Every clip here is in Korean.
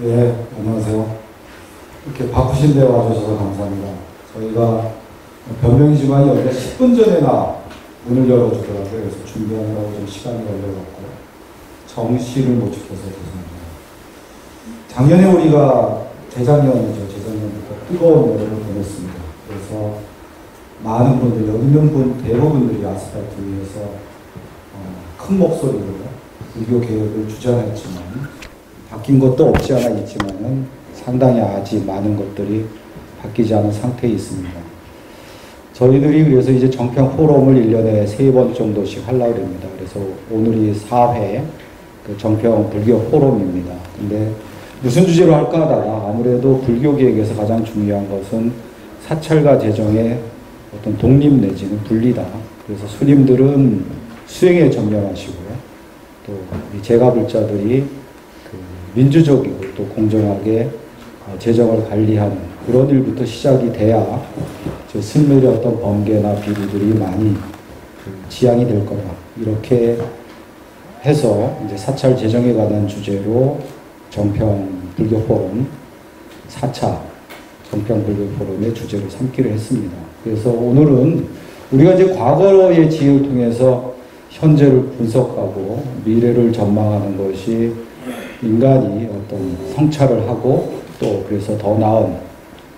네, 안녕하세요. 이렇게 바쁘신데 와주셔서 감사합니다. 저희가 변명이지만 여기가 10분 전에나 문을 열어주더라고요. 그래서 준비하느라고 좀 시간이 걸려갖고 정시를 못 지켜서 죄송합니다. 작년에 우리가 재작년부터 뜨거운 여름을 보냈습니다. 그래서 많은 분들, 여기 있는 분 대부분들이 아스팔트 위에서 큰 목소리로 불교 개혁을 주장했지만 바뀐 것도 없지 않아 있지만은 상당히 아직 많은 것들이 바뀌지 않은 상태에 있습니다. 저희들이 그래서 이제 정평 포럼을 1년에 3번 정도씩 하려고 합니다. 그래서 오늘이 4회 그 정평 불교 포럼입니다. 근데 무슨 주제로 할까 하다가 아무래도 불교 개혁에서 가장 중요한 것은 사찰과 재정의 어떤 독립 내지는 분리다. 그래서 스님들은 수행에 전념하시고요. 또 제가불자들이 민주적이고 또 공정하게 재정을 관리하는 그런 일부터 시작이 돼야 스님들의 어떤 번개나 비리들이 많이 지양이 될 거다. 이렇게 해서 이제 사찰 재정에 관한 주제로 정평 불교 포럼 4차 정평 불교 포럼의 주제로 삼기로 했습니다. 그래서 오늘은 우리가 이제 과거의 지혜를 통해서 현재를 분석하고 미래를 전망하는 것이 인간이 어떤 성찰을 하고 또 그래서 더 나은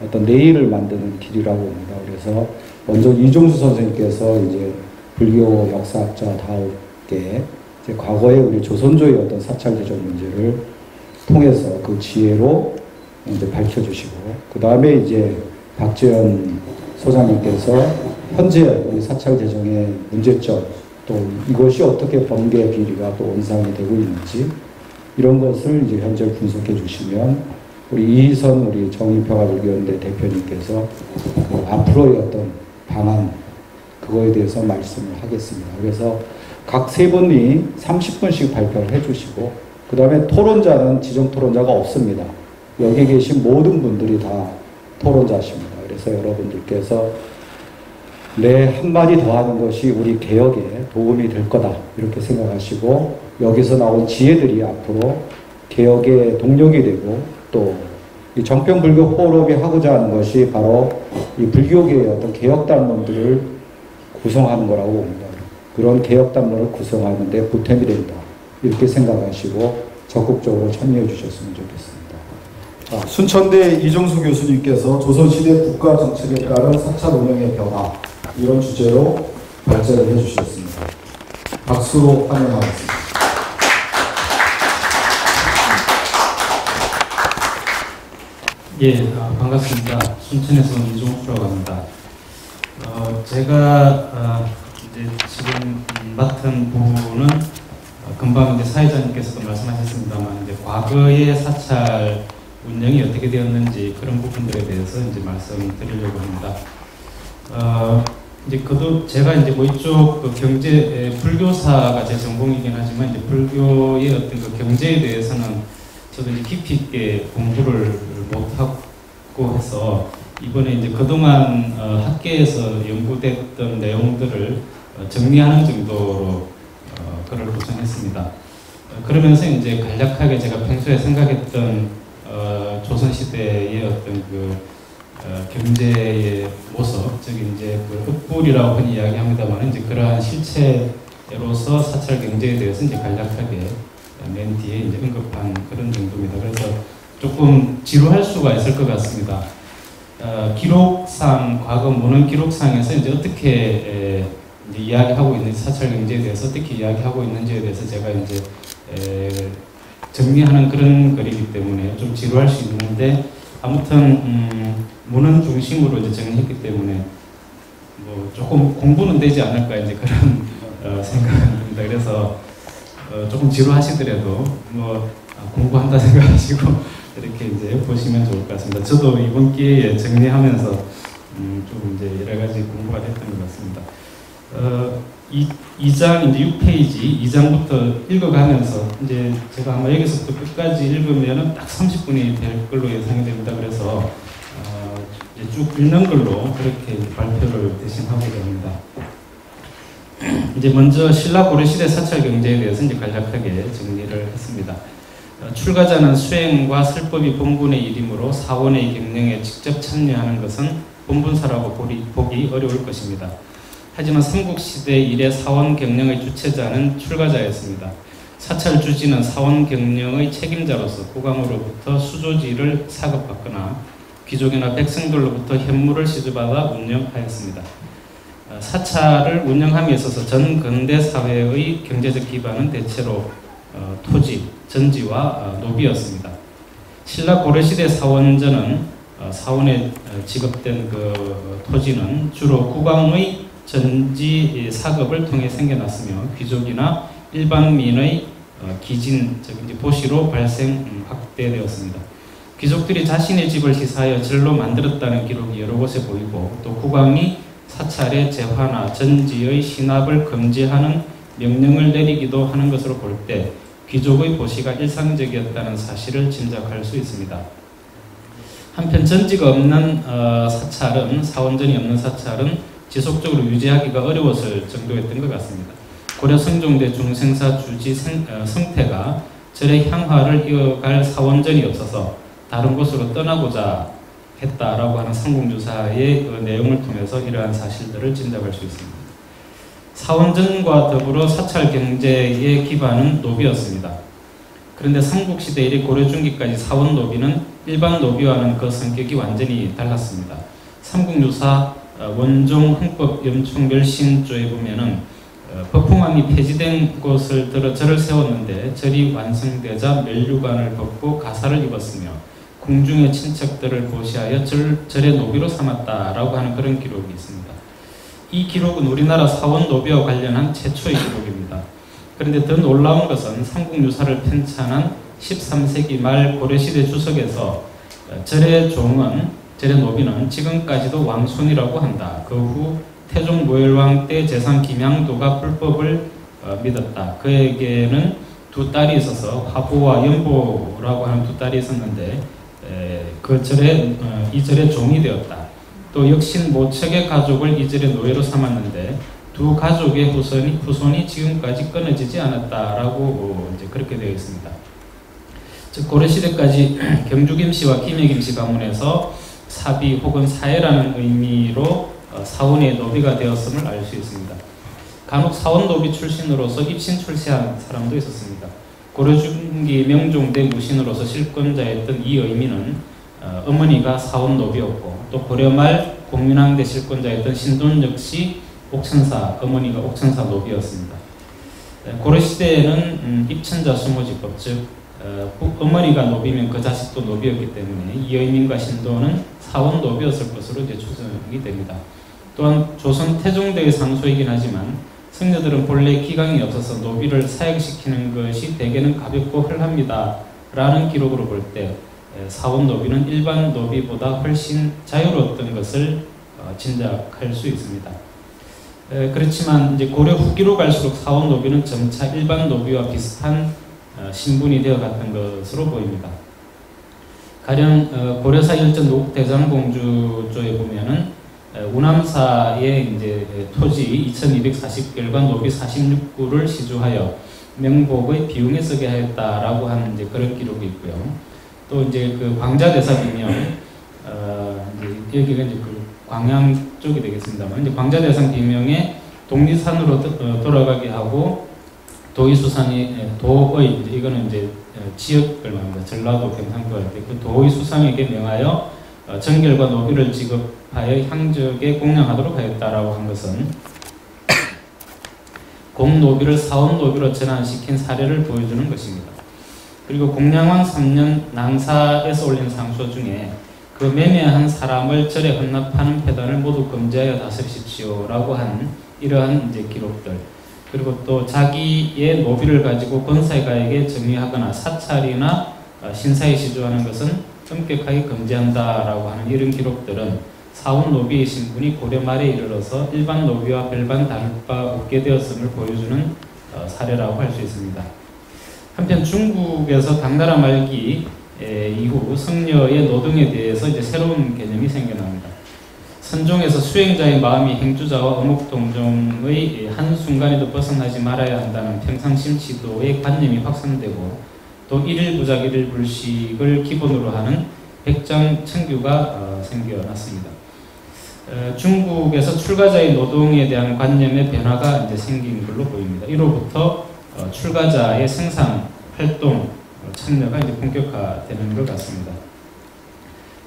어떤 내일을 만드는 길이라고 봅니다. 그래서 먼저 이종수 선생님께서 이제 불교 역사학자 다우게 이제 과거의 우리 조선조의 어떤 사찰 재정 문제를 통해서 그 지혜로 이제 밝혀주시고 그 다음에 이제 박재현 소장님께서 현재 우리 사찰 재정의 문제점 또 이것이 어떻게 번개 비리가 또 원상이 되고 있는지 이런 것을 이제 현재 분석해 주시면 우리 이희선 우리 정의평화불교연대 대표님께서 그 앞으로의 어떤 방안 그거에 대해서 말씀을 하겠습니다. 그래서 각 세 분이 30분씩 발표를 해주시고 그 다음에 토론자는 지정 토론자가 없습니다. 여기 계신 모든 분들이 다 토론자십니다. 그래서 여러분들께서 내 한마디 더 하는 것이 우리 개혁에 도움이 될 거다 이렇게 생각하시고 여기서 나온 지혜들이 앞으로 개혁의 동력이 되고 또 이 정평 불교 포럼이 하고자 하는 것이 바로 이 불교계의 어떤 개혁단원들을 구성하는 거라고 봅니다. 그런 개혁단원을 구성하는데 보탬이 된다 이렇게 생각하시고 적극적으로 참여해 주셨으면 좋겠습니다. 순천대 이종수 교수님께서 조선시대 국가정책에 따른 사찰 운영의 변화 이런 주제로 발제를 해주셨습니다. 박수로 환영하겠습니다. 예, 반갑습니다. 순천에서 온 이종수라고 합니다. 제가 이제 지금 맡은 부분은 금방 이제 사회자님께서도 말씀하셨습니다만 이제 과거의 사찰 운영이 어떻게 되었는지 그런 부분들에 대해서 이제 말씀드리려고 합니다. 이제 그도 제가 이제 뭐 이쪽 그 경제 불교사가 제 전공이긴 하지만 이제 불교의 어떤 그 경제에 대해서는 저도 이제 깊이 있게 공부를 못하고 해서 이번에 이제 그동안 학계에서 연구됐던 내용들을 정리하는 정도로 글을 구성했습니다. 그러면서 이제 간략하게 제가 평소에 생각했던 조선시대의 어떤 그 경제의 모습, 즉 이제 그 흑불이라고 흔히 이야기합니다만 이제 그러한 실체로서 사찰 경제에 대해서 이제 간략하게 맨 뒤에 이제 언급한 그런 정도입니다. 그래서 조금 지루할 수가 있을 것 같습니다. 기록상 과거 문헌 기록상에서 이제 어떻게 이제 이야기하고 있는 사찰 경제에 대해서 어떻게 이야기하고 있는지에 대해서 제가 이제 정리하는 그런 글이기 때문에 좀 지루할 수 있는데 아무튼 문헌 중심으로 이제 정리했기 때문에 뭐 조금 공부는 되지 않을까 이제 그런 생각입니다. 그래서 조금 지루하시더라도 뭐 공부한다 생각하시고 이렇게 이제 보시면 좋을 것 같습니다. 저도 이번 기회에 정리하면서 좀 이제 여러 가지 공부가 됐던 것 같습니다. 2장 이제 6페이지 2장부터 읽어가면서 이제 제가 아마 여기서부터 끝까지 읽으면은 딱 30분이 될 걸로 예상이 됩니다. 그래서 이제 쭉 읽는 걸로 그렇게 발표를 대신 하고자 합니다. 이제 먼저 신라 고려시대 사찰 경제에 대해서 이제 간략하게 정리를 했습니다. 출가자는 수행과 설법이 본분의 일이므로 사원의 경영에 직접 참여하는 것은 본분사라고 보기 어려울 것입니다. 하지만 삼국시대 이래 사원 경영의 주체자는 출가자였습니다. 사찰 주지는 사원 경영의 책임자로서 국왕으로부터 수조지를 사급받거나 귀족이나 백성들로부터 현물을 시주받아 운영하였습니다. 사찰을 운영함에 있어서 전 근대 사회의 경제적 기반은 대체로 토지, 전지와 노비였습니다. 신라 고려시대 사원전은 사원에 지급된 그 토지는 주로 국왕의 전지 사급을 통해 생겨났으며 귀족이나 일반민의 기진, 즉 보시로 발생 확대되었습니다. 귀족들이 자신의 집을 시사하여 절로 만들었다는 기록이 여러 곳에 보이고 또 국왕이 사찰의 재화나 전지의 신압을 금지하는 명령을 내리기도 하는 것으로 볼 때 귀족의 보시가 일상적이었다는 사실을 짐작할 수 있습니다. 한편 전지가 없는 사찰은 사원전이 없는 사찰은 지속적으로 유지하기가 어려웠을 정도였던 것 같습니다. 고려 성종대 중생사 주지 성태가 절의 향화를 이어갈 사원전이 없어서 다른 곳으로 떠나고자 했다라고 하는 삼국유사의 그 내용을 통해서 이러한 사실들을 짐작할 수 있습니다. 사원전과 더불어 사찰 경제의 기반은 노비였습니다. 그런데 삼국시대 이래 고려 중기까지 사원 노비는 일반 노비와는 그 성격이 완전히 달랐습니다. 삼국유사 원종 헌법 염충멸신조에 보면은 법흥왕이 폐지된 곳을 들어 절을 세웠는데 절이 완성되자 멸류관을 벗고 가사를 입었으며 궁중의 친척들을 보시하여 절의 노비로 삼았다라고 하는 그런 기록이 있습니다. 이 기록은 우리나라 사원 노비와 관련한 최초의 기록입니다. 그런데 더 놀라운 것은 삼국유사를 편찬한 13세기 말 고려시대 주석에서 절의 노비는 지금까지도 왕손이라고 한다. 그 후 태종 무열왕 때 재상 김양도가 불법을 믿었다. 그에게는 두 딸이 있어서 화보와 연보라고 하는 두 딸이 있었는데 이 절의 종이 되었다. 또 역신 모척의 가족을 이 절의 노예로 삼았는데 두 가족의 후손이 지금까지 끊어지지 않았다라고 이제 그렇게 되어 있습니다. 즉 고려시대까지 경주 김씨와 김해 김씨 가문에서 사비 혹은 사해라는 의미로 사원의 노비가 되었음을 알 수 있습니다. 간혹 사원 노비 출신으로서 입신 출세한 사람도 있었습니다. 고려 중기 명종대 무신으로서 실권자였던 이 의미는 어머니가 사원 노비였고 또 고려 말 공민왕대 실권자였던 신돈 역시 옥천사, 어머니가 옥천사 노비였습니다. 고려 시대에는 입천자 수모지법, 즉 어머니가 노비면 그 자식도 노비였기 때문에 이의민과 신도는 사원 노비였을 것으로 이제 추정이 됩니다. 또한 조선 태종대의 상소이긴 하지만 승려들은 본래 기강이 없어서 노비를 사역시키는 것이 대개는 가볍고 헐합니다 라는 기록으로 볼 때 사원 노비는 일반 노비보다 훨씬 자유로웠던 것을 짐작할 수 있습니다. 그렇지만 이제 고려 후기로 갈수록 사원 노비는 점차 일반 노비와 비슷한 신분이 되어갔던 것으로 보입니다. 가령 고려사 열전 노국대장공주조에 보면은 우남사의 이제 토지 2240결과 노비 46구를 시주하여 명복의 비용에 쓰게 하였다라고 하는 이제 그런 기록이 있고요. 또 이제 그 광자대사 비명, 이제 여기가 이제 그 광양 쪽이 되겠습니다만, 이제 광자대상 비명에 독리산으로 돌아가게 하고 도의수상이 도의 이제 이거는 이제 지역을 말합니다. 전라도, 경상도 할 때 그 도의수상에게 명하여 정결과 노비를 지급하여 향적에 공양하도록 하였다라고 한 것은 공노비를 사원노비로 전환시킨 사례를 보여주는 것입니다. 그리고 공양왕 3년 낭사에서 올린 상소 중에 그 매매한 사람을 절에 헌납하는 패단을 모두 금지하여 다스리십시오라고 한 이러한 이제 기록들, 그리고 또 자기의 노비를 가지고 권사가에게 정의하거나 사찰이나 신사에 시주하는 것은 엄격하게 금지한다라고 하는 이런 기록들은 사원 노비의 신분이 고려 말에 이르러서 일반 노비와 별반 다를 바 없게 되었음을 보여주는 사례라고 할 수 있습니다. 한편 중국에서 당나라 말기 이후 성녀의 노동에 대해서 이제 새로운 개념이 생겨납니다. 선종에서 수행자의 마음이 행주자와 어묵동정의 한순간에도 벗어나지 말아야 한다는 평상심 지도의 관념이 확산되고 또 일일부작 일일불식을 기본으로 하는 백정청규가 생겨났습니다. 중국에서 출가자의 노동에 대한 관념의 변화가 이제 생긴 걸로 보입니다. 이로부터 출가자의 생산 활동 참여가 이제 본격화되는 것 같습니다.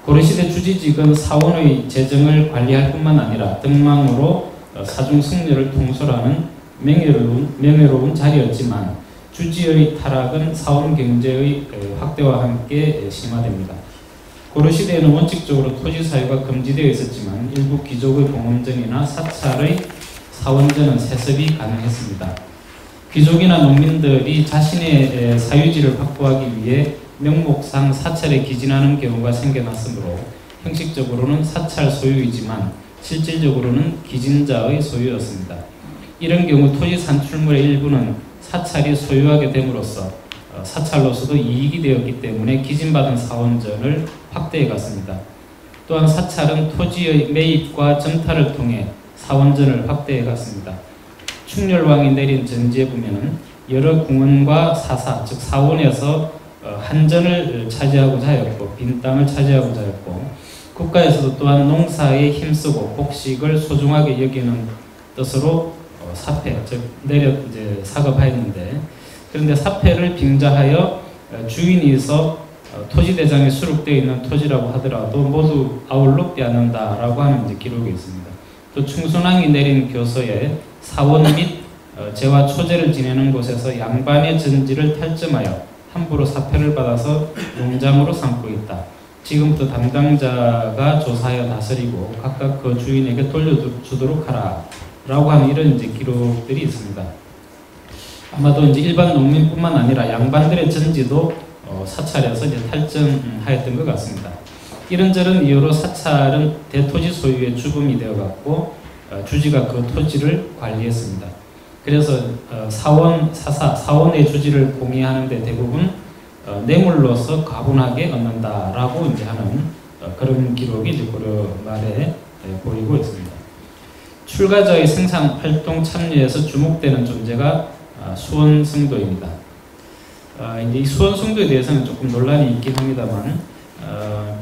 고려시대 주지직은 사원의 재정을 관리할 뿐만 아니라 등망으로 사중 승려를 통솔하는 명예로운 자리였지만 주지의 타락은 사원 경제의 확대와 함께 심화됩니다. 고려시대에는 원칙적으로 토지 사유가 금지되어 있었지만 일부 귀족의 봉헌전이나 사찰의 사원전은 세습이 가능했습니다. 귀족이나 농민들이 자신의 사유지를 확보하기 위해 명목상 사찰에 기진하는 경우가 생겨났으므로 형식적으로는 사찰 소유이지만 실질적으로는 기진자의 소유였습니다. 이런 경우 토지 산출물의 일부는 사찰이 소유하게 됨으로써 사찰로서도 이익이 되었기 때문에 기진받은 사원전을 확대해 갔습니다. 또한 사찰은 토지의 매입과 전타를 통해 사원전을 확대해 갔습니다. 충렬왕이 내린 전지에 보면 여러 궁원과 사사, 즉 사원에서 한전을 차지하고자 하였고 빈 땅을 차지하고자 했고 국가에서도 또한 농사에 힘쓰고 곡식을 소중하게 여기는 뜻으로 사패, 즉 이제 사급하였는데 그런데 사패를 빙자하여 주인이서 토지대장에 수록되어 있는 토지라고 하더라도 모두 아울러 빼앗는다라고 하는 이제 기록이 있습니다. 또 충순왕이 내린 교서에 사원 및 제와 초제를 지내는 곳에서 양반의 전지를 탈점하여 함부로 사표를 받아서 농장으로 삼고 있다. 지금부터 담당자가 조사하여 다스리고 각각 그 주인에게 돌려주도록 하라. 라고 하는 이런 이제 기록들이 있습니다. 아마도 이제 일반 농민뿐만 아니라 양반들의 전지도 사찰에서 이제 탈점하였던 것 같습니다. 이런저런 이유로 사찰은 대토지 소유의 주범이 되어갔고 주지가 그 토지를 관리했습니다. 그래서 사원, 사사, 사원의 주지를 공유하는데 대부분 뇌물로서 가분하게 얻는다라고 이제 하는 그런 기록이 이제 고려 말에 보이고 있습니다. 출가자의 생산 활동 참여에서 주목되는 존재가 수원승도입니다. 이제 이 수원승도에 대해서는 조금 논란이 있긴 합니다만,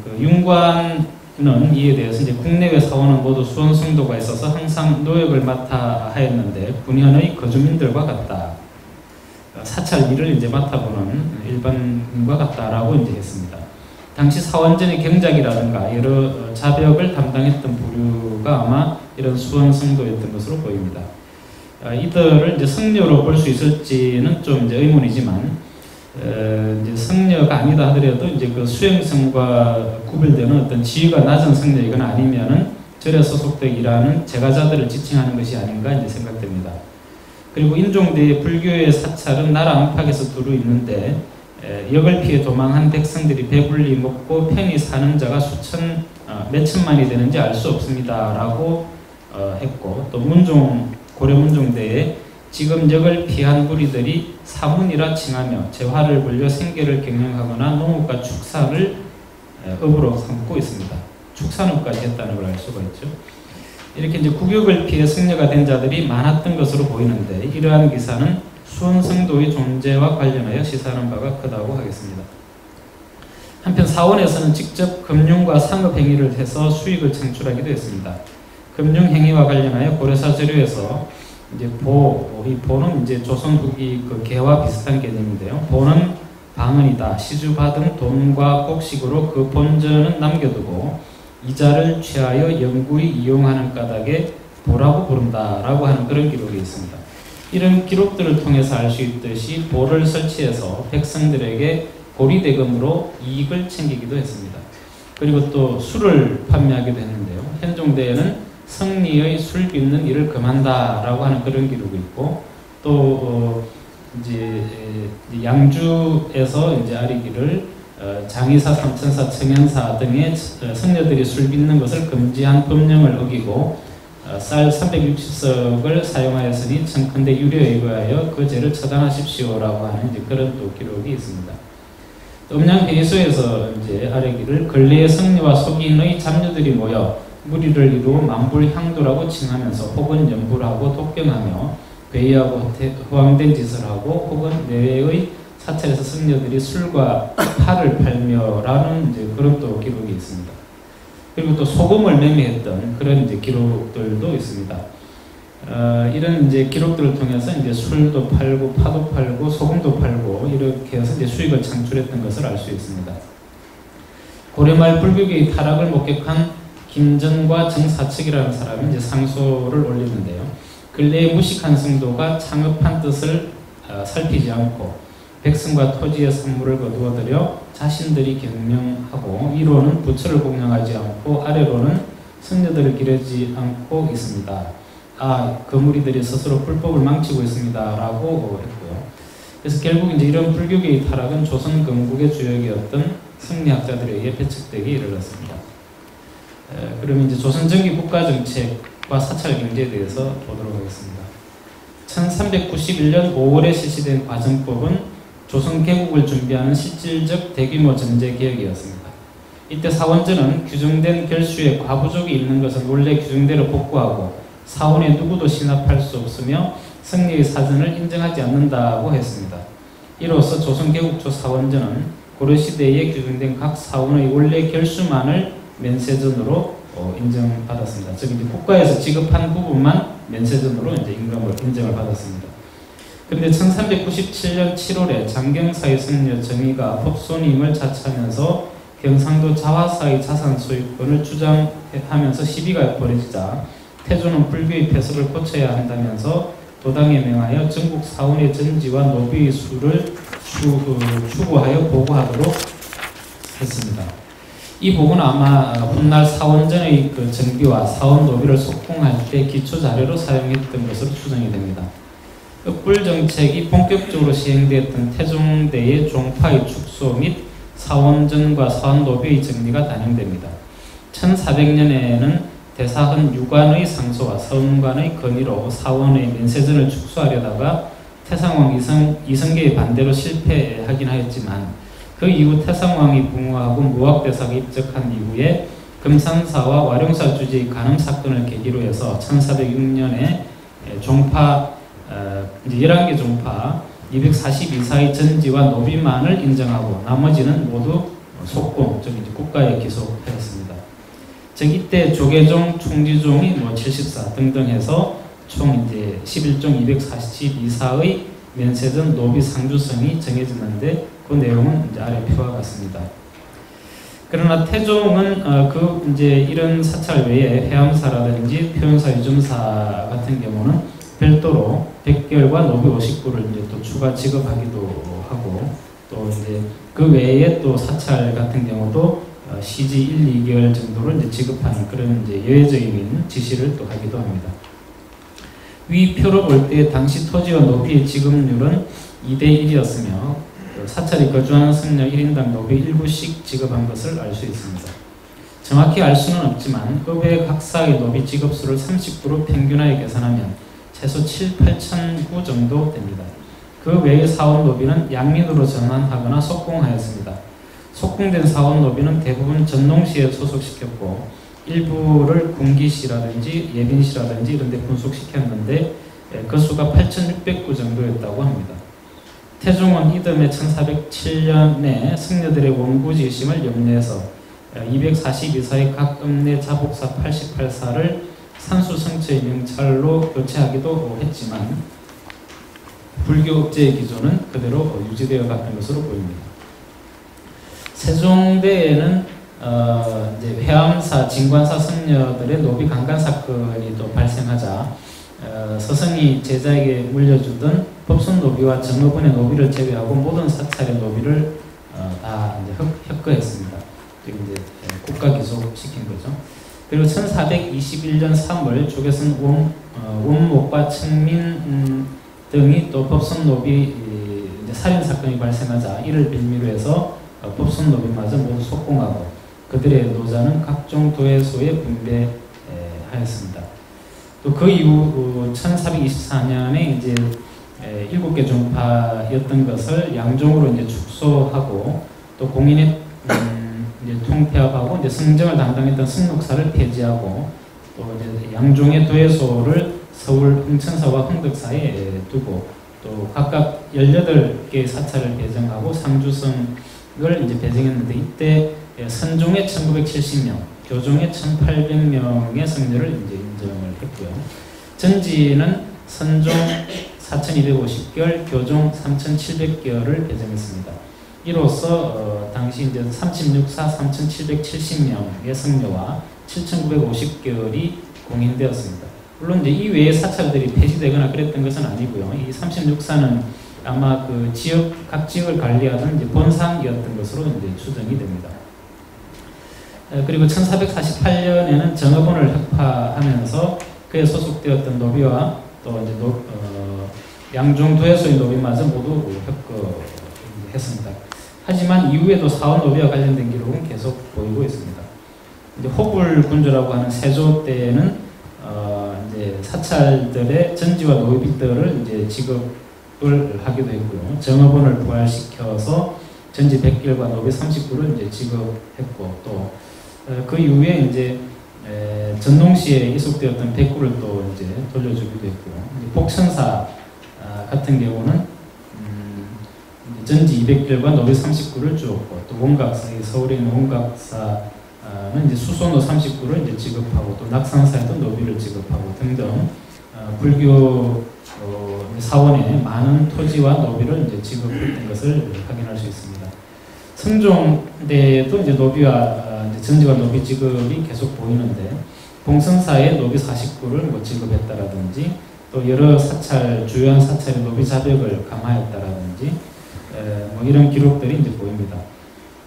그 윤관은 이에 대해서 이제 국내외 사원은 모두 수원승도가 있어서 항상 노역을 맡아 하였는데 분현의 거주민들과 같다. 사찰 일을 이제 맡아보는 일반인과 같다라고 이제 했습니다. 당시 사원전의 경작이라든가 여러 자벽을 담당했던 부류가 아마 이런 수원승도였던 것으로 보입니다. 이들을 이제 승려로 볼 수 있을지는 좀 이제 의문이지만, 이제 승려가 아니다 하더라도 이제 그 수행성과 구별되는 어떤 지위가 낮은 승려이거나 아니면은 절에 소속되어 일하는 제가자들을 지칭하는 것이 아닌가 이제 생각됩니다. 그리고 인종대의 불교의 사찰은 나라 안팎에서 두루 있는데 역을 피해 도망한 백성들이 배불리 먹고 편히 사는 자가 몇 천만이 되는지 알 수 없습니다라고 했고, 또 고려 문종대에 지금 역을 피한 무리들이 사문이라 칭하며 재화를 불려 생계를 경영하거나 농업과 축산을 업으로 삼고 있습니다. 축산업까지 했다는 걸 알 수가 있죠. 이렇게 이제 국역을 피해 승려가 된 자들이 많았던 것으로 보이는데, 이러한 기사는 수원승도의 존재와 관련하여 시사하는 바가 크다고 하겠습니다. 한편 사원에서는 직접 금융과 상업행위를 해서 수익을 창출하기도 했습니다. 금융행위와 관련하여 고려사 자료에서 이제 이 보는 이제 조선 후기 그 개와 비슷한 개념인데요. 보는 방언이다. 시주받은 돈과 곡식으로 그 본전은 남겨두고 이자를 취하여 영구히 이용하는 까닭에 보라고 부른다라고 하는 그런 기록이 있습니다. 이런 기록들을 통해서 알 수 있듯이 보를 설치해서 백성들에게 고리대금으로 이익을 챙기기도 했습니다. 그리고 또 술을 판매하기도 했는데요. 현종대에는 성리의 술 빚는 일을 금한다라고 하는 그런 기록이 있고, 또 이제 양주에서 이제 아리기를 장의사, 삼천사, 청현사 등의 성녀들이 술 빚는 것을 금지한 법령을 어기고 쌀 360석을 사용하였으니 청컨대 유료에 의거하여 그 죄를 처단하십시오라고 하는 이제 그런 또 기록이 있습니다. 음양회의소에서 이제 아래기를 근래의 성녀와 속인의 잡녀들이 모여 무리를 이루어 만불향도라고 칭하면서 혹은 연불하고 독경하며 괴이하고 허황된 짓을 하고 혹은 내외의 사찰에서 승려들이 술과 팔을 팔며라는 이제 그런 또 기록이 있습니다. 그리고 또 소금을 매매했던 그런 이제 기록들도 있습니다. 이런 이제 기록들을 통해서 이제 술도 팔고 파도 팔고 소금도 팔고 이렇게 해서 이제 수익을 창출했던 것을 알 수 있습니다. 고려말 불교계의 타락을 목격한 김전과 정사측이라는 사람이 이제 상소를 올리는데요. 근래에 무식한 성도가 창업한 뜻을 살피지 않고 백성과 토지의 산물을 거두어들여 자신들이 경영하고 위로는 부처를 공양하지 않고 아래로는 승려들을 기르지 않고 있습니다. 그 무리들이 스스로 불법을 망치고 있습니다. 라고 했고요. 그래서 결국 이제 이런 불교계의 타락은 조선 건국의 주역이었던 승리학자들에 의해 배척되기 이르렀습니다. 그럼 이제 조선 전기 국가 정책과 사찰 경제에 대해서 보도록 하겠습니다. 1391년 5월에 실시된 과정법은 조선 개국을 준비하는 실질적 대규모 전제 개혁이었습니다. 이때 사원전은 규정된 결수에 과부족이 있는 것은 원래 규정대로 복구하고 사원에 누구도 신합할 수 없으며 승리의 사전을 인정하지 않는다고 했습니다. 이로써 조선 개국 초 사원전은 고려시대에 규정된 각 사원의 원래 결수만을 면세전으로 인정받았습니다. 즉 이제 국가에서 지급한 부분만 면세전으로 이제 인정을 받았습니다. 그런데 1397년 7월에 장경사의 승려 정의가 법손임을 자처하면서 경상도 자화사의 자산 소유권을 주장하면서 시비가 벌어지자 태조는 불교의 폐석을 고쳐야 한다면서 도당에 명하여 전국 사원의 전지와 노비의 수를 추구하여 보고하도록 했습니다. 이 보고는 아마 훗날 사원전의 그 정비와 사원 노비를 속공할 때 기초 자료로 사용했던 것으로 추정이 됩니다. 읍불 정책이 본격적으로 시행되었던 태종대의 종파의 축소 및 사원전과 사원 노비의 정리가 단행됩니다. 1400년에는 대사헌 유관의 상소와 서원관의 건의로 사원의 면세전을 축소하려다가 태상왕 이성계의 반대로 실패하긴 하였지만 그 이후 태상왕이 붕어하고 무학대사가 입적한 이후에 금산사와 와룡사 주지의 간음 사건을 계기로 해서 1406년에 종파 11개 종파 242사의 전지와 노비만을 인정하고 나머지는 모두 속공, 즉 국가에 기속하였습니다. 즉 이때 조계종, 총지종이 74 등등 해서 총 이제 11종 242사의 면세전 노비 상주성이 정해졌는데 그 내용은 이제 아래 표와 같습니다. 그러나 태종은 이제 이런 사찰 외에 해암사라든지 표현사, 유점사 같은 경우는 별도로 백결과 노비 59를 이제 또 추가 지급하기도 하고 또 이제 그 외에 또 사찰 같은 경우도 시지 1, 2개월 정도를 이제 지급하는 그런 이제 예외적인 지시를 또 하기도 합니다. 위 표로 볼 때 당시 토지와 노비의 지급률은 2대1이었으며 사찰이 거주하는 승려 1인당 노비 1부씩 지급한 것을 알 수 있습니다. 정확히 알 수는 없지만 급의 각사의 노비 지급수를 30%로 평균하여 계산하면 최소 7, 8천 구 정도 됩니다. 그 외의 사원 노비는 양민으로 전환하거나 속공하였습니다. 속공된 사원 노비는 대부분 전농시에 소속시켰고 일부를 군기시라든지 예빈시라든지 이런 데 분속시켰는데 그 수가 8,600구 정도였다고 합니다. 태종은 이듬해 1407년에 승려들의 원구지심을 염려해서 242사의 각 읍내 자복사 88사를 산수성처의 명찰로 교체하기도 했지만 불교업제의 기조는 그대로 유지되어 갔던 것으로 보입니다. 세종대에는 이제 회암사, 진관사 승려들의 노비 강간 사건이 또 발생하자 서성이 제자에게 물려주던 법순 노비와 정업원의 노비를 제외하고 모든 사찰의 노비를 다 이제 협거했습니다. 그리고 이제 국가 기속시킨 거죠. 그리고 1421년 3월 조계선 원목과 청민 등이 또 법순 노비 살인 사건이 발생하자 이를 빌미로 해서 법순 노비마저 모두 속공하고 그들의 노자는 각종 도회소에 분배하였습니다. 또 그 이후 1424년에 이제 7개 종파였던 것을 양종으로 이제 축소하고 또 공인의 이제 통폐합하고 이제 승정을 담당했던 승록사를 폐지하고 또 이제 양종의 도회소를 서울 흥천사와 흥덕사에 두고 또 각각 18개의 사찰을 배정하고 상주성을 이제 배정했는데 이때 선종의 1970명, 교종의 1800명의 성녀를 이제 인정을 했고요. 전지는 선종 4250결, 교종 3700결을 배정했습니다. 이로써 당시 이제 36사 3770명의 성녀와 7950결이 공인되었습니다. 물론 이제 이 외의 사찰들이 폐지되거나 그랬던 것은 아니고요. 이 36사는 아마 그 각 지역을 관리하던 이제 본상이었던 것으로 이제 추정이 됩니다. 그리고 1448년에는 정업원을 혁파하면서 그에 소속되었던 노비와 또 이제 양종도에서의 노비마저 모두 혁거했습니다. 하지만 이후에도 사원 노비와 관련된 기록은 계속 보이고 있습니다. 이제 호불군주라고 하는 세조 때에는 이제 사찰들의 전지와 노비들을 이제 지급을 하기도 했고요. 정업원을 부활시켜서 전지 100길과 노비 39를 이제 지급했고 또 그 이후에 이제 전농시에 이속되었던 백구를 또 이제 돌려주기도 했고요. 이제 복천사 같은 경우는 전지 200길과 노비 39를 주었고 또 원각사, 서울에 있는 원각사는 이제 수소노 39를 이제 지급하고 또 낙산사에도 노비를 지급하고 등등 불교 사원에 많은 토지와 노비를 이제 지급했던 것을 확인할 수 있습니다. 성종대에도 이제 노비와 이제 전지와 노비 지급이 계속 보이는데 봉성사에 노비 49를 뭐 지급했다라든지 또 여러 사찰 주요한 사찰의 노비 자벽을 감하였다라든지 뭐 이런 기록들이 이제 보입니다.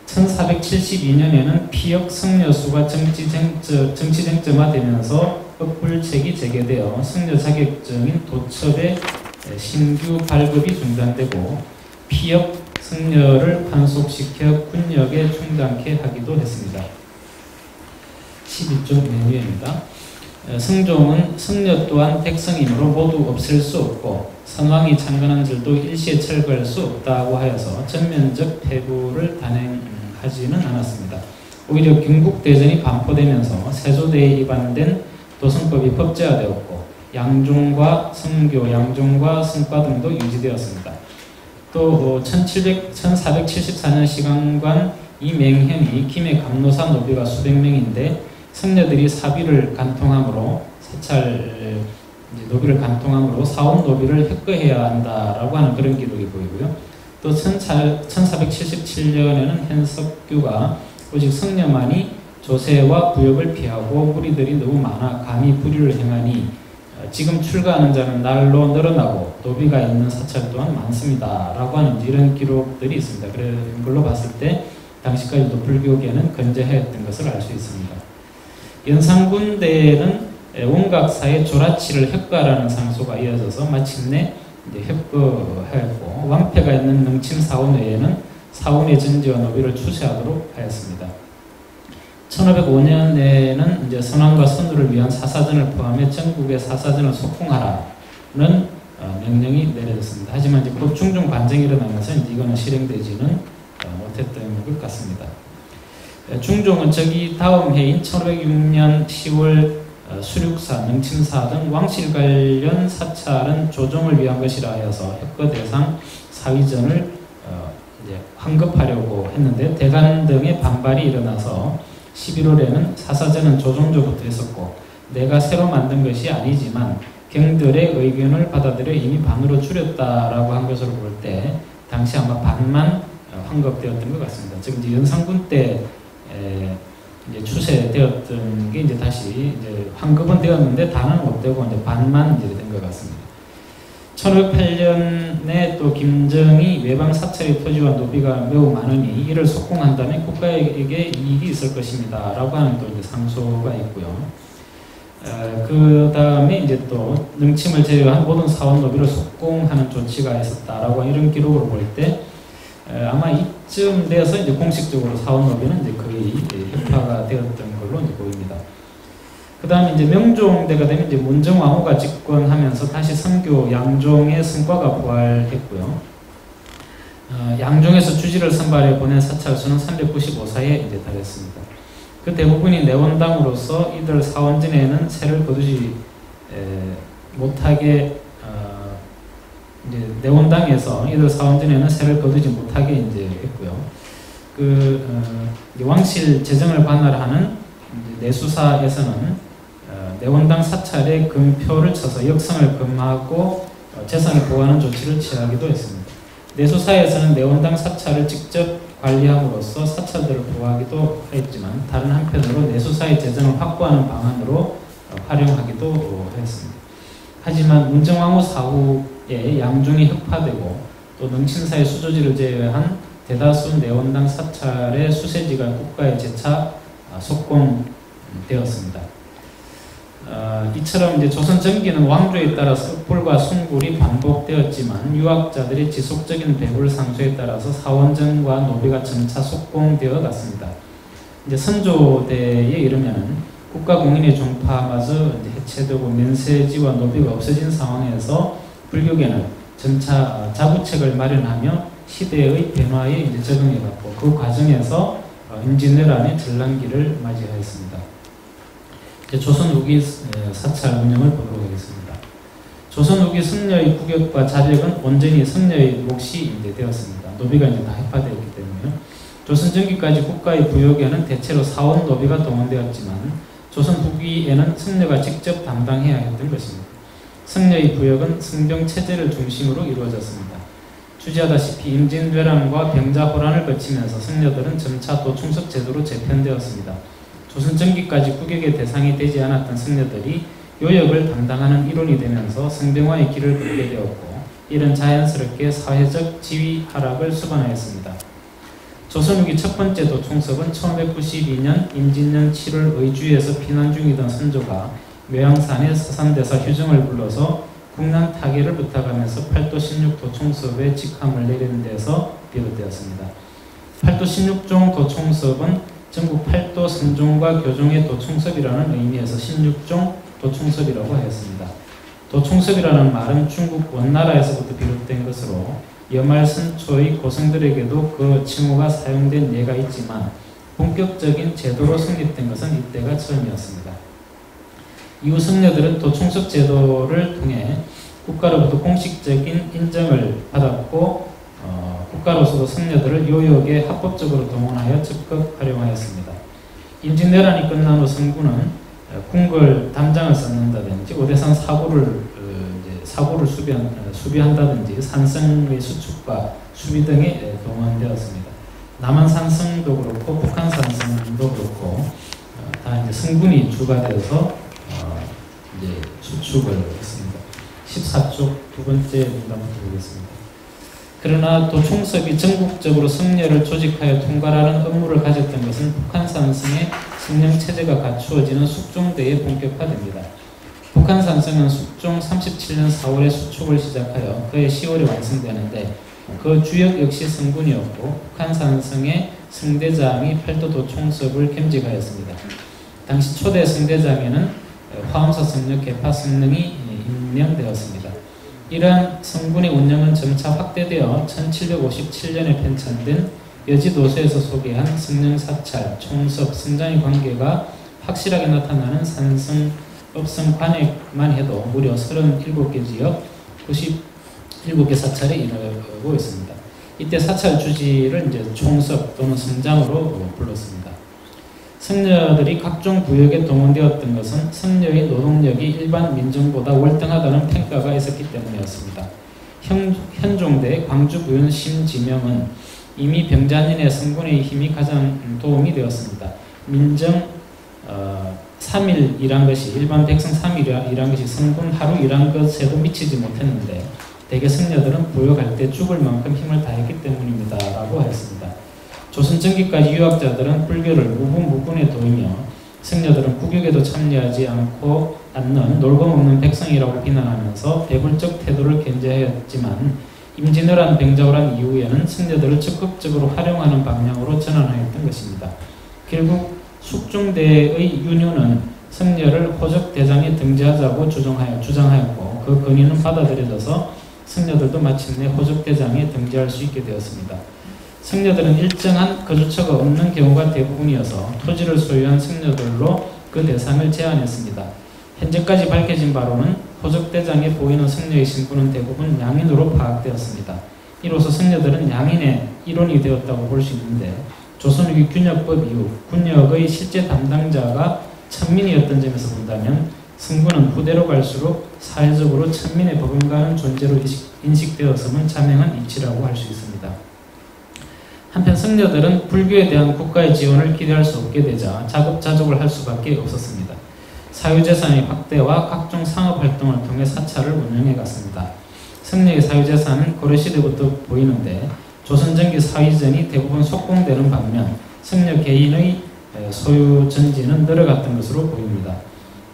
1472년에는 피역 성녀수가 정치쟁점화되면서 읍불책이 제기되어 성녀 자격증인 도첩의 신규 발급이 중단되고 피역 성녀를 판속시켜 군역에 충당케 하기도 했습니다. 11조 메뉴입니다. 성종은 성녀 또한 백성이므로 모두 없앨 수 없고 선왕이 창건한 절도 일시에 철거할 수 없다고 하여서 전면적 폐부를 단행하지는 않았습니다. 오히려 경국대전이 반포되면서 세조대에 입안된 도성법이 법제화되었고 양종과 성교, 양종과 성과 등도 유지되었습니다. 또 1474년 시간관 이맹현이 김해 감노사 노비가 수백 명인데 성녀들이 사비를 간통함으로 사찰 노비를 간통함으로 사원 노비를 혁거해야 한다라고 하는 그런 기록이 보이고요. 또 1477년에는 현석규가 오직 성녀만이 조세와 부역을 피하고 무리들이 너무 많아 감히 불의를 행하니 지금 출가하는 자는 날로 늘어나고 노비가 있는 사찰 또한 많습니다 라고 하는 이런 기록들이 있습니다. 그런 걸로 봤을 때 당시까지도 불교계는 건재하였던 것을 알 수 있습니다. 연산군대에는 원각사의 조라치를 혁가라는 상소가 이어져서 마침내 이제 혁거하였고 왕패가 있는 능침 사원 외에는 사원의 전지와 노비를 추세하도록 하였습니다. 1505년에는 이제 선왕과 선우를 위한 사사전을 포함해 전국의 사사전을 속공하라는 명령이 내려졌습니다. 하지만 이제 곧 중종 반정이 일어나면서 이제 이거는 실행되지는 못했던 것 같습니다. 중종은 저기 다음 해인 1506년 10월 수륙사, 능침사 등 왕실 관련 사찰은 조정을 위한 것이라 하여서 혁거 대상 사위전을 이제 환급하려고 했는데 대간 등의 반발이 일어나서 11월에는 사사전은 조정조부터 했었고 내가 새로 만든 것이 아니지만 경들의 의견을 받아들여 이미 반으로 줄였다라고 한 것으로 볼 때 당시 아마 반만 환급되었던 것 같습니다. 즉 이제 연산군 때 이제 추세되었던 게 이제 다시 이제 환급은 되었는데 다는 못 되고 이제 반만 이제 된 것 같습니다. 1508년에 또 김정이 외방 사찰의 토지와 노비가 매우 많으니 이를 속공한다면 국가에게 이익이 있을 것입니다 라고 하는 또 이제 상소가 있고요. 그 다음에 이제 또 능침을 제외한 모든 사원 노비를 속공하는 조치가 있었다라고 이런 기록을 볼 때 아마 이쯤 되어서 이제 공식적으로 사원 노비는 이제 거의 혁파가 되었던 걸로 이제 보입니다. 그 다음에 이제 명종대가 되면 이제 문정왕후가 집권하면서 다시 성교 양종의 성과가 부활했고요. 양종에서 주지를 선발해 보낸 사찰수는 395사에 이제 달했습니다. 그 대부분이 내원당으로서 이들 사원진에는 세를 거두지 못하게 이제 내원당에서 이들 사원전에는 세를 거두지 못하게 이제 했고요. 왕실 재정을 관할하는 내수사에서는 내원당 사찰에 금표를 쳐서 역성을 금하고 재산을 보호하는 조치를 취하기도 했습니다. 내수사에서는 내원당 사찰을 직접 관리함으로써 사찰들을 보호하기도 했지만 다른 한편으로 내수사의 재정을 확보하는 방안으로 활용하기도 했습니다. 하지만 문정왕후 사후에 양중이 흑파되고 또 능친사의 수조지를 제외한 대다수 내원당 사찰의 수세지가 국가에 재차 속공되었습니다. 이처럼 이제 조선 전기는 왕조에 따라서 흑불과 순굴이 반복되었지만 유학자들의 지속적인 배불 상수에 따라서 사원전과 노비가 점차 속공되어 갔습니다. 이제 선조대에 이르면은 국가 공인의 종파마저 이제 해체되고 면세지와 노비가 없어진 상황에서 불교계는 점차 자구책을 마련하며 시대의 변화에 이제 적응해갔고 그 과정에서 임진왜란의 전란기를 맞이하였습니다. 이제 조선 후기 사찰 운영을 보도록 하겠습니다. 조선 후기 승려의 구격과 자력은 온전히 승려의 몫이 이제 되었습니다. 노비가 이제 다 해파되었기 때문에요. 조선 전기까지 국가의 부역에는 대체로 사원 노비가 동원되었지만 조선 후기에는 승려가 직접 담당해야 했던 것입니다. 승려의 부역은 승병 체제를 중심으로 이루어졌습니다. 주지하다시피 임진왜란과 병자호란을 거치면서 승려들은 점차 도충석 제도로 재편되었습니다. 조선 전기까지 구격의 대상이 되지 않았던 승려들이 요역을 담당하는 일원이 되면서 승병화의 길을 걷게 되었고 이는 자연스럽게 사회적 지위 하락을 수반하였습니다. 조선 후기 첫 번째 도충섭은 1592년 임진년 7월 의주에서 피난 중이던 선조가 묘양산에 서산대사 휴정을 불러서 국난 타개를 부탁하면서 8도 16도충섭의 직함을 내리는 데서 비롯되었습니다. 8도 16종 도충섭은 전국 8도 선종과 교종의 도충섭이라는 의미에서 16종 도충섭이라고 하였습니다. 도충섭이라는 말은 중국 원나라에서부터 비롯된 것으로 여말선초의 고성들에게도 그 칭호가 사용된 예가 있지만 본격적인 제도로 성립된 것은 이때가 처음이었습니다. 이후 승려들은 도충섭 제도를 통해 국가로부터 공식적인 인정을 받았고 국가로서도 승려들을 요역에 합법적으로 동원하여 적극 활용하였습니다. 임진왜란이 끝난 후 성군은 궁궐 담장을 쌓는다든지 오대산 사고를 수비한다든지 산성의 수축과 수비 등에 동원되었습니다. 남한 산성도 그렇고 북한 산성도 그렇고 다 이제 성군이 주가 되어서 이제 수축을 했습니다. 14쪽 두 번째 문단부터 보겠습니다. 그러나 도충섭이 전국적으로 승려를 조직하여 통괄하는 업무를 가졌던 것은 북한 산성의 승령 체제가 갖추어지는 숙종대에 본격화됩니다. 북한 산성은 숙종 37년 4월에 수축을 시작하여 그해 10월에 완성되는데 그 주역 역시 성군이었고 북한 산성의 승대장이 8도 도충섭을 겸직하였습니다. 당시 초대 승대장에는 화엄사 성령, 개파 성령이 임명되었습니다. 이러한 성군의 운영은 점차 확대되어 1757년에 편찬된 여지도서에서 소개한 승령사찰, 총섭, 승장의 관계가 확실하게 나타나는 산성, 업성 관액만 해도 무려 37개 지역, 97개 사찰에 이르고 있습니다. 이때 사찰 주지를 이제 총섭 또는 승장으로 불렀습니다. 승려들이 각종 부역에 동원되었던 것은 승려의 노동력이 일반 민중보다 월등하다는 평가가 있었기 때문이었습니다. 현종대 광주부윤 심지명은 이미 병자년의 성군의 힘이 가장 도움이 되었습니다. 민정 3일 일한 것이 일반 백성 3일 일한 것이 성군 하루 일한 것에도 미치지 못했는데 대개 승려들은 부역할 때 죽을 만큼 힘을 다했기 때문입니다. 라고 했습니다. 조선 전기까지 유학자들은 불교를 무분무분에 도이며 승려들은 국역에도 참여하지 않는 놀고 먹는 백성이라고 비난하면서 배불적 태도를 견제하였지만 임진왜란 병자호란 이후에는 승려들을 적극적으로 활용하는 방향으로 전환하였던 것입니다. 결국 숙종대의 윤효는 승려를 호적대장에 등재하자고 주장하였고 그 건의는 받아들여져서 승려들도 마침내 호적대장에 등재할 수 있게 되었습니다. 승려들은 일정한 거주처가 없는 경우가 대부분이어서 토지를 소유한 승려들로 그 대상을 제한했습니다. 현재까지 밝혀진 바로는 도적대장에 보이는 승려의 신분은 대부분 양인으로 파악되었습니다. 이로써 승려들은 양인의 일원이 되었다고 볼 수 있는데 조선후기 균역법 이후 군역의 실제 담당자가 천민이었던 점에서 본다면 승군은 후대로 갈수록 사회적으로 천민에 버금가는 존재로 인식되었음은 자명한 이치라고 할 수 있습니다. 한편 승려들은 불교에 대한 국가의 지원을 기대할 수 없게 되자 자급자족을 할 수밖에 없었습니다. 사유재산의 확대와 각종 상업활동을 통해 사찰을 운영해갔습니다. 승려의 사유재산은 고려시대부터 보이는데 조선전기 사위전이 대부분 속공되는 반면 승려 개인의 소유 전지는 늘어갔던 것으로 보입니다.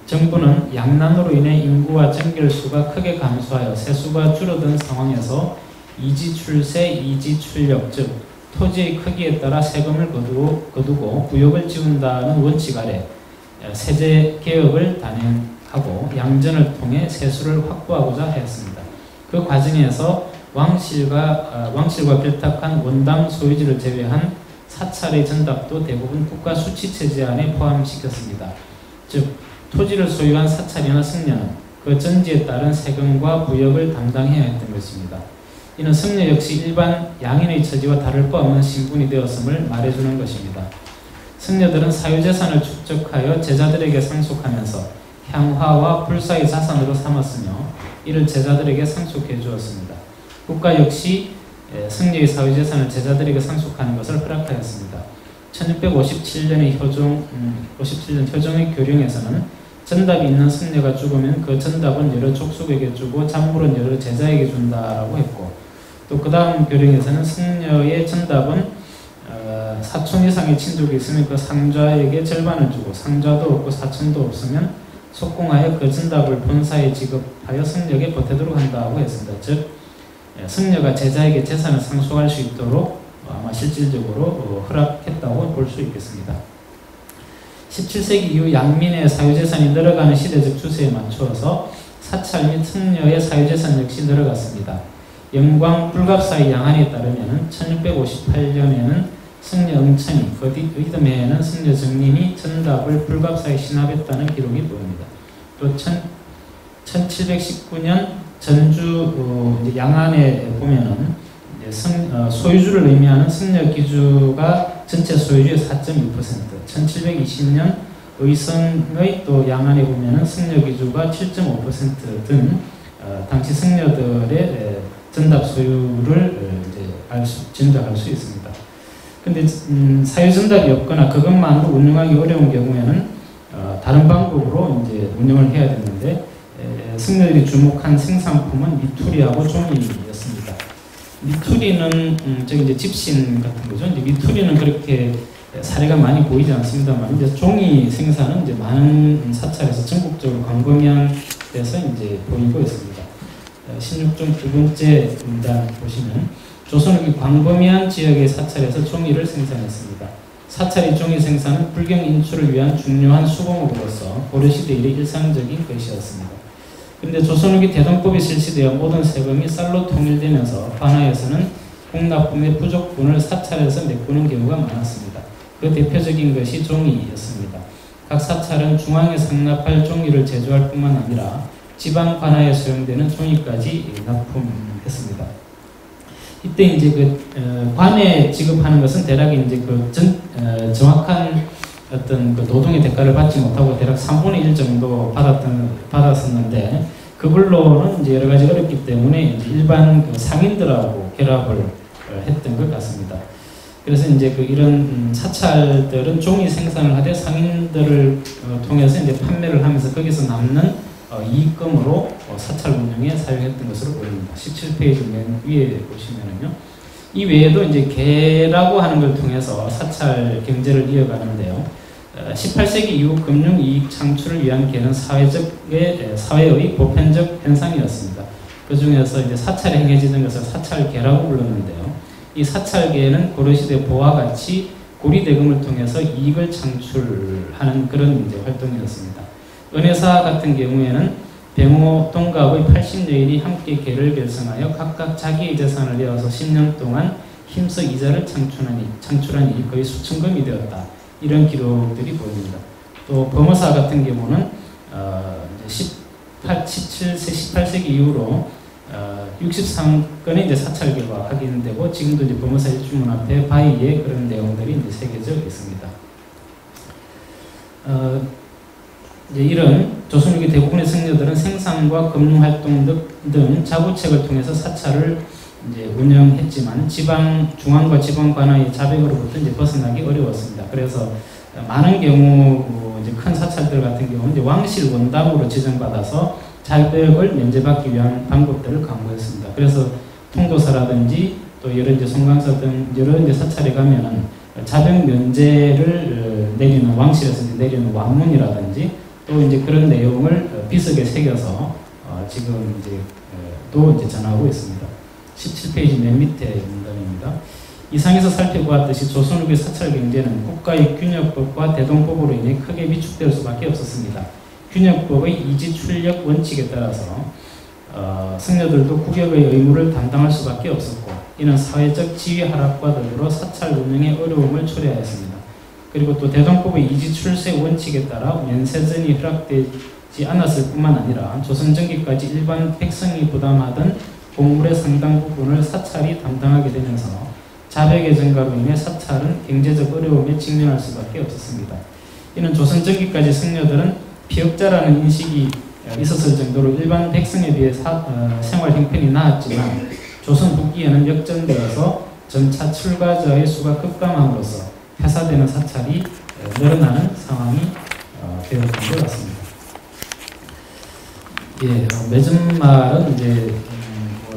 정부는 양난으로 인해 인구와 정결수가 크게 감소하여 세수가 줄어든 상황에서 이지출세, 이지출력, 즉 토지의 크기에 따라 세금을 거두고 부역을 지운다는 원칙 아래 세제 개혁을 단행하고 양전을 통해 세수를 확보하고자 하였습니다. 그 과정에서 왕실과 결탁한 원당 소유지를 제외한 사찰의 전답도 대부분 국가 수치체제 안에 포함시켰습니다. 즉 토지를 소유한 사찰이나 승려는 그 전지에 따른 세금과 부역을 담당해야 했던 것입니다. 이는 승려 역시 일반 양인의 처지와 다를 바 없는 신분이 되었음을 말해주는 것입니다. 승려들은 사유재산을 축적하여 제자들에게 상속하면서 향화와 불사의 자산으로 삼았으며 이를 제자들에게 상속해 주었습니다. 국가 역시 승려의 사유재산을 제자들에게 상속하는 것을 허락하였습니다. 1657년의 효종의 교령에서는 전답이 있는 승려가 죽으면 그 전답은 여러 족속에게 주고 잔물은 여러 제자에게 준다라고 했고, 또 그 다음 교령에서는 승려의 전답은 사촌 이상의 친족이 있으면 그 상좌에게 절반을 주고 상좌도 없고 사촌도 없으면 속공하여 그 전답을 본사에 지급하여 승려에게 보태도록 한다고 했습니다. 즉 승려가 제자에게 재산을 상속할 수 있도록 아마 실질적으로 허락했다고 볼 수 있겠습니다. 17세기 이후 양민의 사유재산이 늘어가는 시대적 추세에 맞추어서 사찰 및 승려의 사유재산 역시 늘어갔습니다. 영광 불갑사의 양안에 따르면 1658년에는 승려 응천이, 의듬해에는 승려 정림이 전답을 불갑사에 신합했다는 기록이 보입니다. 또 1719년 전주 양안에 보면은 소유주를 의미하는 승려 기주가 전체 소유주의 4.2%, 1720년 의성의 또 양안에 보면은 승려 기주가 7.5% 등 당시 승려들의 전답 소유를 짐작할 수 있습니다. 근데 사유 전답이 없거나 그것만으로 운영하기 어려운 경우에는 다른 방법으로 이제 운영을 해야 되는데 승려들이 주목한 생산품은 미투리하고 종이였습니다. 미투리는 저기 이제 집신 같은 거죠. 이제 미투리는 그렇게 사례가 많이 보이지 않습니다만 이제 종이 생산은 이제 많은 사찰에서 전국적으로 광범위한 데서 이제 보이고 있습니다. 16종 두 번째 문단 보시면 조선후기 광범위한 지역의 사찰에서 종이를 생산했습니다. 사찰의 종이 생산은 불경 인출을 위한 중요한 수공업으로서 고려시대 이래 일상적인 것이었습니다. 그런데 조선후기 대동법이 실시되어 모든 세금이 쌀로 통일되면서 관하에서는 공납금의 부족분을 사찰에서 메꾸는 경우가 많았습니다. 그 대표적인 것이 종이였습니다. 각 사찰은 중앙에 상납할 종이를 제조할 뿐만 아니라 지방 관하에 사용되는 종이까지 납품했습니다. 이때 이제 그 관에 지급하는 것은 대략 이제 그 정확한 어떤 그 노동의 대가를 받지 못하고 대략 3분의 1 정도 받았었는데 그걸로는 이제 여러 가지 어렵기 때문에 이제 일반 그 상인들하고 결합을 했던 것 같습니다. 그래서 이제 그 이런 사찰들은 종이 생산을 하되 상인들을 통해서 이제 판매를 하면서 거기서 남는 이익금으로 사찰 운영에 사용했던 것으로 보입니다. 17페이지 맨 위에 보시면은요. 이 외에도 이제 개라고 하는 걸 통해서 사찰 경제를 이어가는데요. 18세기 이후 금융 이익 창출을 위한 개는 사회의 보편적 현상이었습니다. 그 중에서 이제 사찰에 행해지는 것을 사찰개라고 불렀는데요. 이 사찰개는 고려시대 보와 같이 고리대금을 통해서 이익을 창출하는 그런 이제 활동이었습니다. 은혜사 같은 경우에는 병호 동갑의 80여인이 함께 개를 결성하여 각각 자기의 재산을 내어서 10년 동안 힘써 이자를 창출한 이익 거의 수천금이 되었다. 이런 기록들이 보입니다. 또 범어사 같은 경우는 18세기 이후로 63건의 이제 사찰 결과 확인되고 지금도 이제 법무사 일주문 앞에 바위에 그런 내용들이 이제 새겨져 있습니다. 이제 이런 조선후기 대부분의 승려들은 생산과 금융활동 등 자구책을 통해서 사찰을 이제 운영했지만 중앙과 지방 관아의 자백으로부터 이제 벗어나기 어려웠습니다. 그래서 많은 경우 이제 큰 사찰들 같은 경우는 이제 왕실 원담으로 지정받아서 자백을 면제받기 위한 방법들을 강구했습니다. 그래서 통도사라든지 또 여러 이제 송강사 등 여러 이제 사찰에 가면은 자백 면제를 내리는 왕실에서 이제 내리는 왕문이라든지 또 이제 그런 내용을 비석에 새겨서 지금 이제 또 이제 전하고 있습니다. 17페이지 맨 밑에 문단입니다. 이상에서 살펴보았듯이 조선후기 사찰 경제는 국가의 균역법과 대동법으로 인해 크게 위축될 수밖에 없었습니다. 균역법의 이지출력 원칙에 따라서 승려들도 국역의 의무를 담당할 수밖에 없었고 이는 사회적 지위 하락과 더불어 사찰 운영의 어려움을 초래하였습니다. 그리고 또 대동법의 이지출세 원칙에 따라 면세전이 허락되지 않았을 뿐만 아니라 조선 전기까지 일반 백성이 부담하던 공물의 상당 부분을 사찰이 담당하게 되면서 자백의 증가로 인해 사찰은 경제적 어려움에 직면할 수밖에 없었습니다. 이는 조선 전기까지 승려들은 피역자라는 인식이 있었을 정도로 일반 백성에 비해 생활 형편이 나았지만 조선 후기에는 역전되어서 점차 출가자의 수가 급감함으로써 폐사되는 사찰이 늘어나는 상황이 되었던 것 같습니다. 예, 매점말은 이제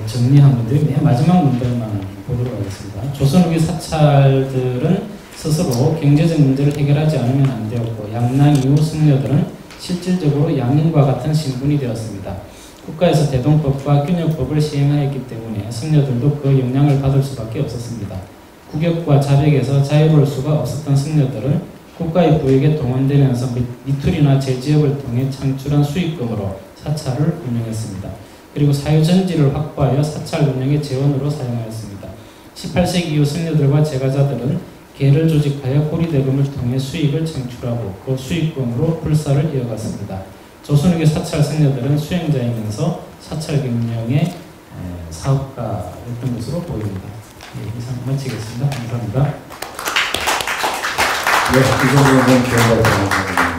정리한 건데 맨 마지막 문단만 보도록 하겠습니다. 조선 후기 사찰들은 스스로 경제적 문제를 해결하지 않으면 안 되었고 양난 이후 승려들은 실질적으로 양인과 같은 신분이 되었습니다. 국가에서 대동법과 균역법을 시행하였기 때문에 승려들도 그 영향을 받을 수밖에 없었습니다. 국역과 자백에서 자유로울 수가 없었던 승려들은 국가의 부역에 동원되면서 미투리나 재지역을 통해 창출한 수익금으로 사찰을 운영했습니다. 그리고 사유전지를 확보하여 사찰 운영의 재원으로 사용하였습니다. 18세기 이후 승려들과 제가자들은 계를 조직하여 고리대금을 통해 수익을 창출하고 그 수익금으로 불사를 이어갔습니다. 조선후기 사찰 승려들은 수행자이면서 사찰 경영의 사업가였던 것으로 보입니다. 네, 이상 마치겠습니다. 감사합니다. 네, 이 정도는 기억을 바랍니다.